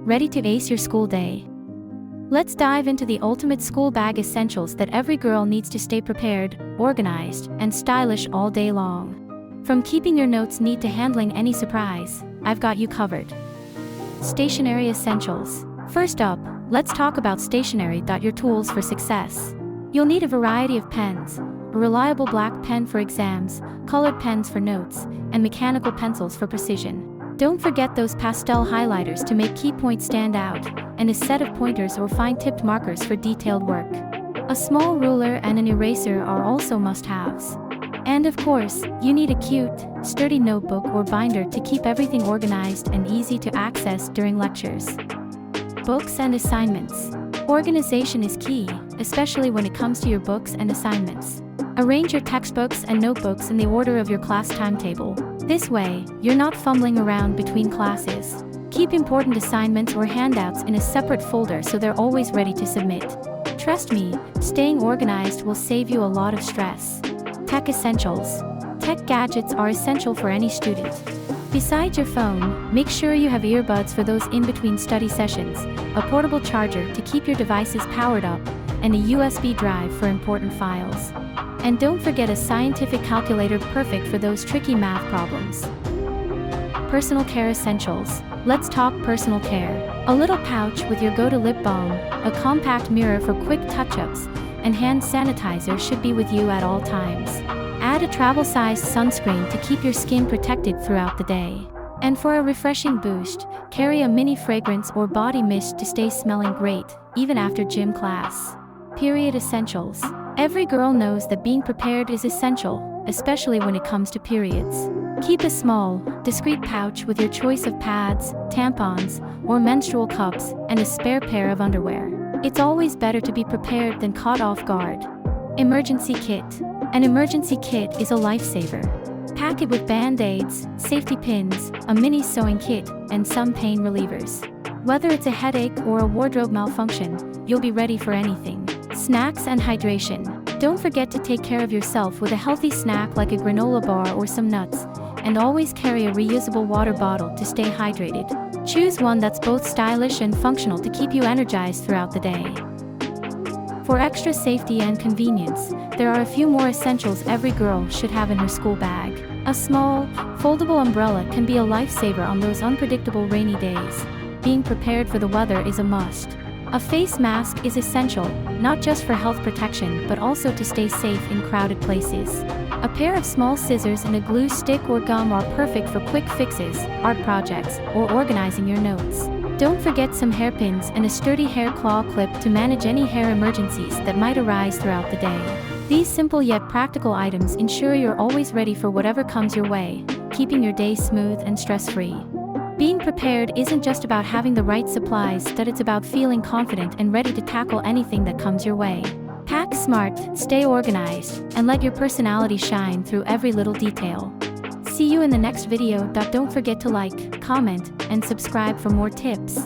ready to ace your school day. Let's dive into the ultimate school bag essentials that every girl needs to stay prepared, organized, and stylish all day long. From keeping your notes neat to handling any surprise, I've got you covered. Stationery essentials. First up, let's talk about stationery. Your tools for success. You'll need a variety of pens, a reliable black pen for exams, colored pens for notes, and mechanical pencils for precision. Don't forget those pastel highlighters to make key points stand out, and a set of pointers or fine-tipped markers for detailed work. A small ruler and an eraser are also must-haves. And of course, you need a cute, sturdy notebook or binder to keep everything organized and easy to access during lectures. Books and assignments. Organization is key, especially when it comes to your books and assignments. Arrange your textbooks and notebooks in the order of your class timetable. This way, you're not fumbling around between classes. Keep important assignments or handouts in a separate folder so they're always ready to submit. Trust me, staying organized will save you a lot of stress. Tech essentials. Tech gadgets are essential for any student. Besides your phone, make sure you have earbuds for those in-between study sessions, a portable charger to keep your devices powered up, and a USB drive for important files. And don't forget a scientific calculator, perfect for those tricky math problems. Personal care essentials. Let's talk personal care. A little pouch with your go-to lip balm, a compact mirror for quick touch-ups, and hand sanitizer should be with you at all times. Add a travel-sized sunscreen to keep your skin protected throughout the day. And for a refreshing boost, carry a mini fragrance or body mist to stay smelling great, even after gym class. Period essentials. Every girl knows that being prepared is essential, especially when it comes to periods. Keep a small, discreet pouch with your choice of pads, tampons, or menstrual cups, and a spare pair of underwear. It's always better to be prepared than caught off guard. Emergency kit. An emergency kit is a lifesaver. Pack it with band-aids, safety pins, a mini sewing kit, and some pain relievers. Whether it's a headache or a wardrobe malfunction, you'll be ready for anything. Snacks and hydration. Don't forget to take care of yourself with a healthy snack like a granola bar or some nuts, and always carry a reusable water bottle to stay hydrated. Choose one that's both stylish and functional to keep you energized throughout the day. For extra safety and convenience, there are a few more essentials every girl should have in her school bag. A small, foldable umbrella can be a lifesaver on those unpredictable rainy days. Being prepared for the weather is a must. A face mask is essential, not just for health protection but also to stay safe in crowded places. A pair of small scissors and a glue stick or gum are perfect for quick fixes, art projects, or organizing your notes. Don't forget some hairpins and a sturdy hair claw clip to manage any hair emergencies that might arise throughout the day. These simple yet practical items ensure you're always ready for whatever comes your way, keeping your day smooth and stress-free. Being prepared isn't just about having the right supplies, it's about feeling confident and ready to tackle anything that comes your way. Pack smart, stay organized, and let your personality shine through every little detail. See you in the next video. Don't forget to like, comment, and subscribe for more tips.